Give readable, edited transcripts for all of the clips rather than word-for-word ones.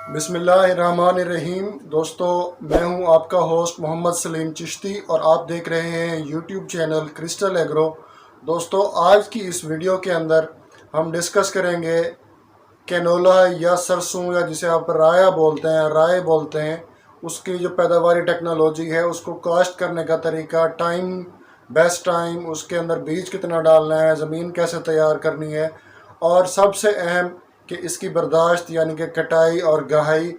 بسم اللہ الرحمن الرحیم۔ دوستو، میں ہوں آپ کا ہوسٹ محمد سلیم چشتی اور آپ دیکھ رہے ہیں یوٹیوب چینل کرسٹل ایگرو۔ دوستو، آج کی اس ویڈیو کے اندر ہم ڈسکس کریں گے کینولا یا سرسوں یا جسے آپ رائے بولتے ہیں اس کی جو پیداواری ٹیکنالوجی ہے، اس کو کاشت کرنے کا طریقہ، بیسٹ ٹائم، اس کے اندر بیج کتنا ڈالنا ہے، زمین کیسے تیار کرنی ہے، اور سب سے اہم کہ اس کی برداشت یعنی کہ کٹائی اور گہائی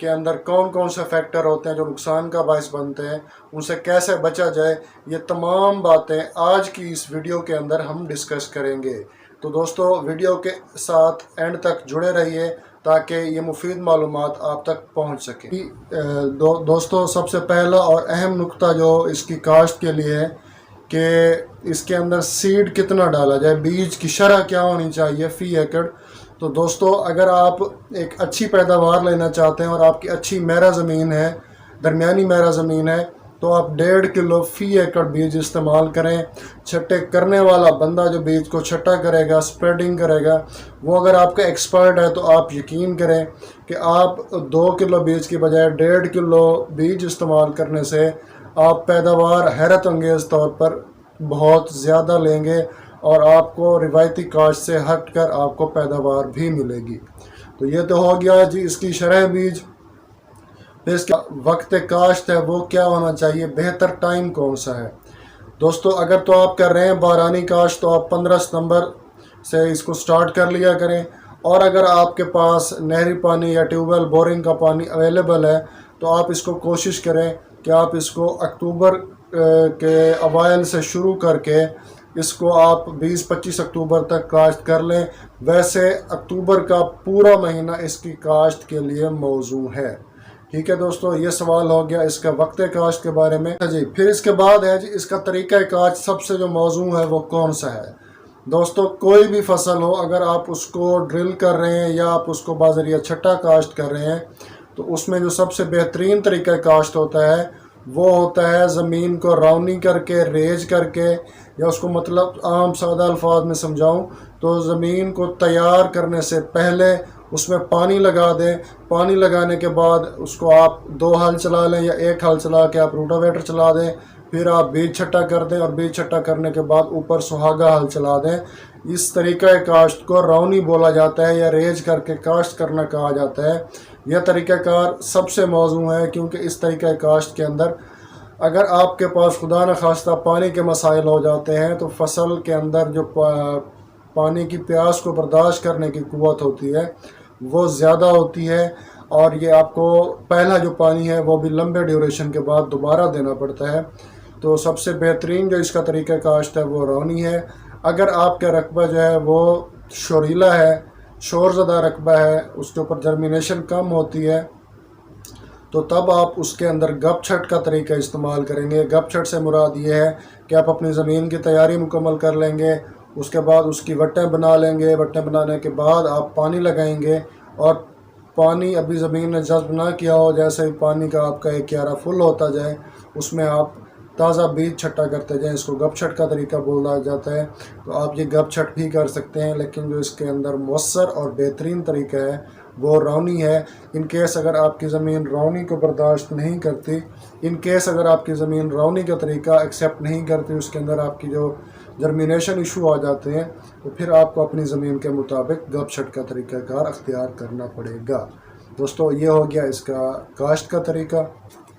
کے اندر کون کون سے فیکٹر ہوتے ہیں جو نقصان کا باعث بنتے ہیں، ان سے کیسے بچا جائے، یہ تمام باتیں آج کی اس ویڈیو کے اندر ہم ڈسکس کریں گے۔ تو دوستو، ویڈیو کے ساتھ اینڈ تک جڑے رہیے تاکہ یہ مفید معلومات آپ تک پہنچ سکیں۔ دوستو، سب سے پہلا اور اہم نقطہ جو اس کی کاشت کے لیے ہے کہ اس کے اندر سیڈ کتنا ڈالا جائے، بیج کی شرح کیا ہونی چاہیے فی ایکڑ۔ تو دوستو، اگر آپ ایک اچھی پیداوار لینا چاہتے ہیں اور آپ کی اچھی میرا زمین ہے، درمیانی میرا زمین ہے، تو آپ 1.5 کلو فی ایکڑ بیج استعمال کریں۔ چھٹے کرنے والا بندہ جو بیج کو چھٹا کرے گا، سپریڈنگ کرے گا، وہ اگر آپ کا ایکسپرٹ ہے تو آپ یقین کریں کہ آپ 2 کلو بیج کی بجائے 1.5 کلو بیج استعمال کرنے سے آپ پیداوار حیرت انگیز طور پر بہت زیادہ لیں گے اور آپ کو روایتی کاشت سے ہٹ کر آپ کو پیداوار بھی ملے گی۔ تو یہ تو ہو گیا جی اس کی شرح بیج۔ پھر اس کا وقت کاشت ہے وہ کیا ہونا چاہیے، بہتر ٹائم کون سا ہے۔ دوستو، اگر تو آپ کر رہے ہیں بارانی کاشت تو آپ 15 ستمبر سے اس کو سٹارٹ کر لیا کریں، اور اگر آپ کے پاس نہری پانی یا ٹیوب ویل بورنگ کا پانی اویلیبل ہے تو آپ اس کو کوشش کریں کہ آپ اس کو اکتوبر کے اوائل سے شروع کر کے اس کو آپ 20-25 اکتوبر تک کاشت کر لیں۔ ویسے اکتوبر کا پورا مہینہ اس کی کاشت کے لیے موزوں ہے۔ ٹھیک ہے دوستو، یہ سوال ہو گیا اس کا وقت کاشت کے بارے میں۔ جی، پھر اس کے بعد ہے جی اس کا طریقہ کاشت سب سے جو موزوں ہے وہ کون سا ہے۔ دوستو، کوئی بھی فصل ہو، اگر آپ اس کو ڈرل کر رہے ہیں یا آپ اس کو بازریہ چھٹا کاشت کر رہے ہیں تو اس میں جو سب سے بہترین طریقہ کاشت ہوتا ہے وہ ہوتا ہے زمین کو راؤنی کر کے، ریج کر کے، یا اس کو مطلب عام سادہ الفاظ میں سمجھاؤں تو زمین کو تیار کرنے سے پہلے اس میں پانی لگا دیں۔ پانی لگانے کے بعد اس کو آپ 2 ہل چلا لیں یا 1 ہل چلا کے آپ روٹاویٹر چلا دیں، پھر آپ بیج چھٹا کر دیں اور بیج چھٹا کرنے کے بعد اوپر سہاگا ہل چلا دیں۔ اس طریقہ کاشت کو راؤنی بولا جاتا ہے یا ریج کر کے کاشت کرنا کہا جاتا ہے۔ یہ طریقہ کار سب سے موزوں ہے کیونکہ اس طریقہ کاشت کے اندر اگر آپ کے پاس خدا نخواستہ پانی کے مسائل ہو جاتے ہیں تو فصل کے اندر جو پانی کی پیاس کو برداشت کرنے کی قوت ہوتی ہے وہ زیادہ ہوتی ہے، اور یہ آپ کو پہلا جو پانی ہے وہ بھی لمبے ڈیوریشن کے بعد دوبارہ دینا پڑتا ہے۔ تو سب سے بہترین جو اس کا طریقہ کاشت ہے وہ رونی ہے۔ اگر آپ کا رقبہ جو ہے وہ شوریلا ہے، شور زدہ رقبہ ہے، اس کے اوپر جرمینیشن کم ہوتی ہے، تو تب آپ اس کے اندر گپ چھٹ کا طریقہ استعمال کریں گے۔ گپ چھٹ سے مراد یہ ہے کہ آپ اپنی زمین کی تیاری مکمل کر لیں گے، اس کے بعد اس کی وٹیں بنا لیں گے، وٹیں بنانے کے بعد آپ پانی لگائیں گے، اور پانی ابھی زمین نے جذب نہ کیا ہو، جیسے ہی پانی کا آپ کا 1 کیارہ فل ہوتا جائے اس میں آپ تازہ بیج چھٹا کرتے جائیں۔ اس کو گپ چھٹ کا طریقہ بولا جاتا ہے۔ تو آپ یہ گپ چھٹ بھی کر سکتے ہیں، لیکن جو اس کے اندر مؤثر اور بہترین طریقہ ہے وہ رونی ہے۔ ان کیس اگر آپ کی زمین رونی کو برداشت نہیں کرتی، اگر آپ کی زمین رونی کا طریقہ ایکسیپٹ نہیں کرتی، اس کے اندر آپ کی جو جرمینیشن ایشو آ جاتے ہیں، تو پھر آپ کو اپنی زمین کے مطابق گپ چھٹ کا طریقہ کار اختیار کرنا پڑے گا۔ دوستو، یہ ہو گیا اس کا کاشت کا طریقہ۔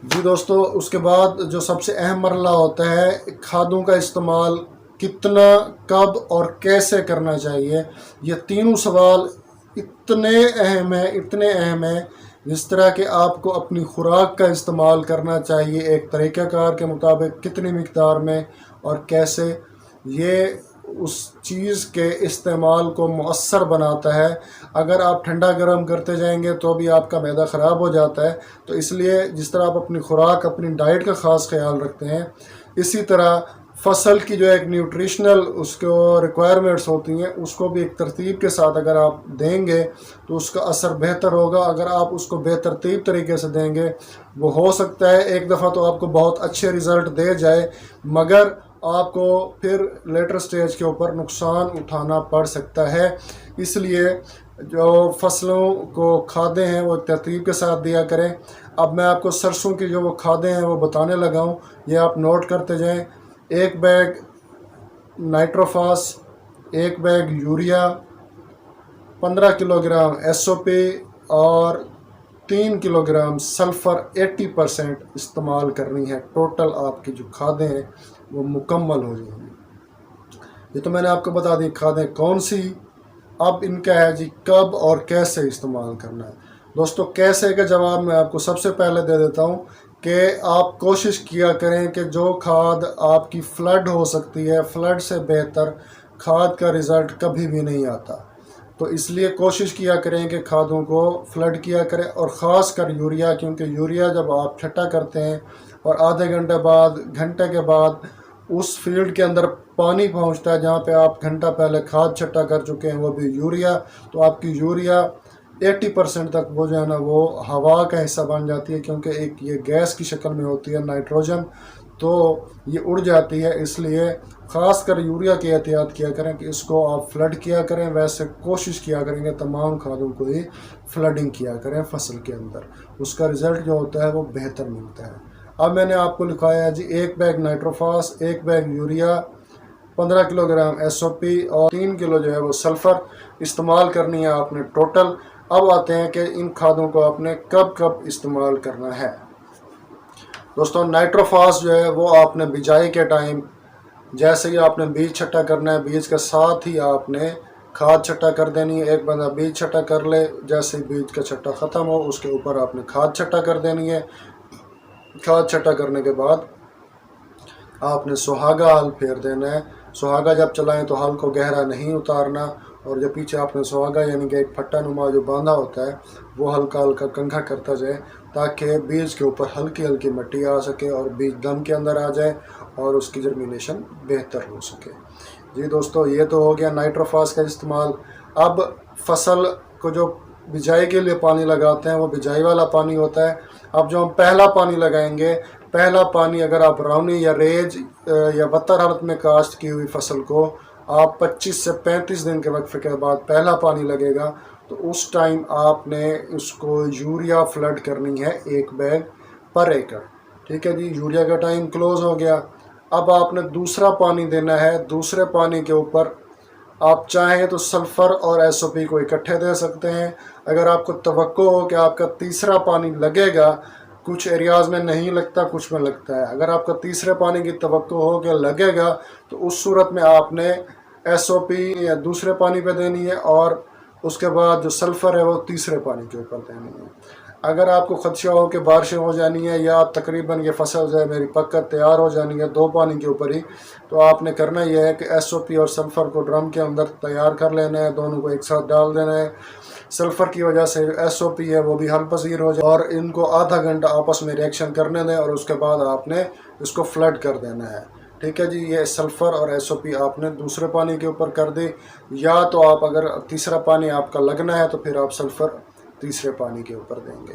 جی دوستو، اس کے بعد جو سب سے اہم مرحلہ ہوتا ہے کھادوں کا استعمال کتنا، کب اور کیسے کرنا چاہیے۔ یہ تینوں سوال اتنے اہم ہیں جس طرح کہ آپ کو اپنی خوراک کا استعمال کرنا چاہیے ایک طریقہ کار کے مطابق، کتنی مقدار میں اور کیسے، یہ اس چیز کے استعمال کو مؤثر بناتا ہے۔ اگر آپ ٹھنڈا گرم کرتے جائیں گے تو بھی آپ کا معدہ خراب ہو جاتا ہے۔ تو اس لیے جس طرح آپ اپنی خوراک، اپنی ڈائٹ کا خاص خیال رکھتے ہیں، اسی طرح فصل کی جو ایک نیوٹریشنل اس کو ریکوائرمنٹس ہوتی ہیں اس کو بھی ایک ترتیب کے ساتھ اگر آپ دیں گے تو اس کا اثر بہتر ہوگا۔ اگر آپ اس کو بے ترتیب طریقے سے دیں گے، وہ ہو سکتا ہے ایک دفعہ تو آپ کو بہت اچھے رزلٹ دے جائے، مگر آپ کو پھر لیٹر سٹیج کے اوپر نقصان اٹھانا پڑ سکتا ہے۔ اس لیے جو فصلوں کو کھادیں ہیں وہ ترتیب کے ساتھ دیا کریں۔ اب میں آپ کو سرسوں کی جو وہ کھادیں ہیں وہ بتانے لگا ہوں، یہ آپ نوٹ کرتے جائیں۔ 1 bag نائٹروفاس، 1 bag urea, 15 kilo gram SOP اور 3 کلو گرام سلفر 80% استعمال کرنی ہے۔ ٹوٹل آپ کی جو کھادیں ہیں وہ مکمل ہو جائیں گی۔ یہ تو میں نے آپ کو بتا دی کھادیں کون سی۔ اب ان کا ہے جی کب اور کیسے استعمال کرنا ہے۔ دوستو کیسے کا جواب میں آپ کو سب سے پہلے دے دیتا ہوں کہ آپ کوشش کیا کریں کہ جو کھاد آپ کی فلڈ ہو سکتی ہے، فلڈ سے بہتر کھاد کا رزلٹ کبھی بھی نہیں آتا، تو اس لیے کوشش کیا کریں کہ کھادوں کو فلڈ کیا کریں، اور خاص کر یوریا، کیونکہ یوریا جب آپ چھٹا کرتے ہیں اور آدھے گھنٹے کے بعد اس فیلڈ کے اندر پانی پہنچتا ہے جہاں پہ آپ گھنٹہ پہلے کھاد چھٹا کر چکے ہیں، وہ بھی یوریا، تو آپ کی یوریا 80% تک وہ جو ہے نا وہ ہوا کا حصہ بن جاتی ہے، کیونکہ ایک یہ گیس کی شکل میں ہوتی ہے نائٹروجن، تو یہ اڑ جاتی ہے۔ اس لیے خاص کر یوریا کی احتیاط کیا کریں کہ اس کو آپ فلڈ کیا کریں۔ ویسے کوشش کیا کریں کہ تمام کھادوں کو ہی فلڈنگ کیا کریں فصل کے اندر، اس کا رزلٹ جو ہوتا ہے وہ بہتر ملتا ہے۔ اب میں نے آپ کو لکھایا ہے جی 1 bag نائٹروفاس، 1 bag urea, 15 kilo gram SOP اور 3 کلو جو ہے وہ سلفر استعمال کرنی ہے آپ نے ٹوٹل۔ اب آتے ہیں کہ ان کھادوں کو آپ نے کب کب استعمال کرنا ہے۔ دوستوں نائٹروفاس جو ہے وہ آپ نے بجائی کے ٹائم، جیسے ہی آپ نے بیج چھٹا کرنا ہے، بیج کے ساتھ ہی آپ نے کھاد چھٹا کر دینی ہے۔ ایک بندہ بیج چھٹا کر لے، جیسے ہی بیج کا چھٹا ختم ہو اس کے اوپر آپ نے کھاد چھٹا کر دینی ہے۔ کھاد چھٹا کرنے کے بعد آپ نے سہاگا ہل پھیر دینا ہے۔ سہاگا جب چلائیں تو ہل کو گہرا نہیں اتارنا، اور جو پیچھے آپ نے سہاگا یعنی کہ ایک پھٹا نما جو باندھا ہوتا ہے وہ ہلکا ہلکا کنگھا کرتا جائے، تاکہ بیج کے اوپر ہلکی ہلکی مٹی آ سکے اور بیج دم کے اندر آ جائے اور اس کی جرمینیشن بہتر ہو سکے۔ جی دوستو یہ تو ہو گیا نائٹروفاس کا استعمال۔ اب فصل کو جو بجائی کے لیے پانی لگاتے ہیں وہ بجائی والا پانی ہوتا ہے۔ اب جو ہم پہلا پانی لگائیں گے، پہلا پانی اگر آپ راؤنی یا ریج یا وتر حالت میں کاشت کی ہوئی فصل کو آپ 25 سے 35 دن کے وقفے کے بعد پہلا پانی لگے گا، تو اس ٹائم آپ نے اس کو یوریا فلڈ کرنی ہے 1 بیگ پر ایکڑ۔ ٹھیک ہے جی، یوریا کا ٹائم کلوز ہو گیا۔ اب آپ نے دوسرا پانی دینا ہے۔ دوسرے پانی کے اوپر آپ چاہیں تو سلفر اور SOP کو اکٹھے دے سکتے ہیں۔ اگر آپ کو توقع ہو کہ آپ کا تیسرا پانی لگے گا، کچھ ایریاز میں نہیں لگتا، کچھ میں لگتا ہے، اگر آپ کا تیسرے پانی کی توقع ہو کہ لگے گا تو اس صورت میں آپ نے SOP یا دوسرے پانی پہ دینی ہے، اور اس کے بعد جو سلفر ہے وہ تیسرے پانی کے اوپر دینی ہے۔ اگر آپ کو خدشہ ہو کہ بارشیں ہو جانی ہے یا تقریباً یہ فصل جو ہے میری پک کر تیار ہو جانی ہے 2 پانی کے اوپر ہی، تو آپ نے کرنا یہ ہے کہ SOP اور سلفر کو ڈرم کے اندر تیار کر لینا ہے، دونوں کو ایک ساتھ ڈال دینا ہے۔ سلفر کی وجہ سے SOP ہے وہ بھی حل پذیر ہو جائے، اور ان کو آدھا گھنٹہ آپس میں ریئیکشن کرنے دیں، اور اس کے بعد آپ نے اس کو فلڈ کر دینا ہے۔ ٹھیک ہے جی، یہ سلفر اور SOP آپ نے دوسرے پانی کے اوپر کر دی، یا تو آپ اگر تیسرا پانی آپ کا لگنا ہے تو پھر آپ سلفر تیسرے پانی کے اوپر دیں گے۔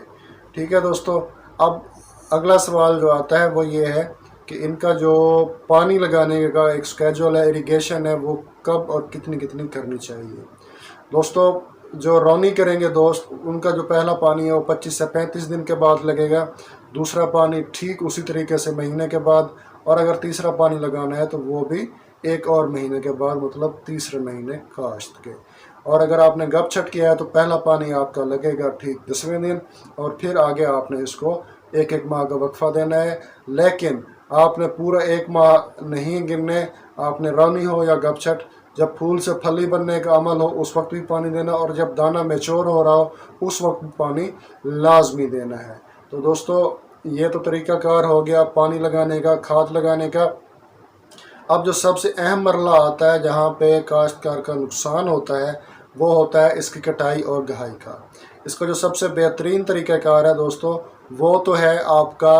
ٹھیک ہے دوستو، اب اگلا سوال جو آتا ہے وہ یہ ہے کہ ان کا جو پانی لگانے کا ایک سکیجول ہے، ایریگیشن ہے، وہ کب اور کتنی کرنی چاہیے۔ دوستو جو رونی کریں گے دوست، ان کا جو پہلا پانی ہے وہ 25 سے 35 دن کے بعد لگے گا، دوسرا پانی ٹھیک اسی طریقے سے مہینے کے بعد، اور اگر تیسرا پانی لگانا ہے تو وہ بھی 1 اور مہینے کے بعد، مطلب تیسرے مہینے کاشت کے۔ اور اگر آپ نے گپ چھٹ کیا ہے تو پہلا پانی آپ کا لگے گا ٹھیک 10ویں دن، اور پھر آگے آپ نے اس کو 1 ماہ کا وقفہ دینا ہے۔ لیکن آپ نے پورا 1 ماہ نہیں گننے، آپ نے رونی ہو یا گپ چھٹ، جب پھول سے پھلی بننے کا عمل ہو اس وقت بھی پانی دینا، اور جب دانہ میچور ہو رہا ہو اس وقت بھی پانی لازمی دینا ہے۔ تو دوستو یہ تو طریقہ کار ہو گیا پانی لگانے کا، کھاد لگانے کا۔ اب جو سب سے اہم مرحلہ آتا ہے جہاں پہ کاشتکار کا نقصان ہوتا ہے، وہ ہوتا ہے اس کی کٹائی اور گہائی کا۔ اس کا جو سب سے بہترین طریقہ کار ہے دوستو، وہ تو ہے آپ کا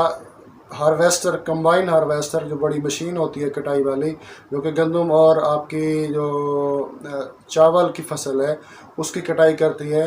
ہارویسٹر، کمبائن ہارویسٹر، جو بڑی مشین ہوتی ہے کٹائی والی، جو کہ گندم اور آپ کی جو چاول کی فصل ہے اس کی کٹائی کرتی ہے۔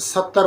70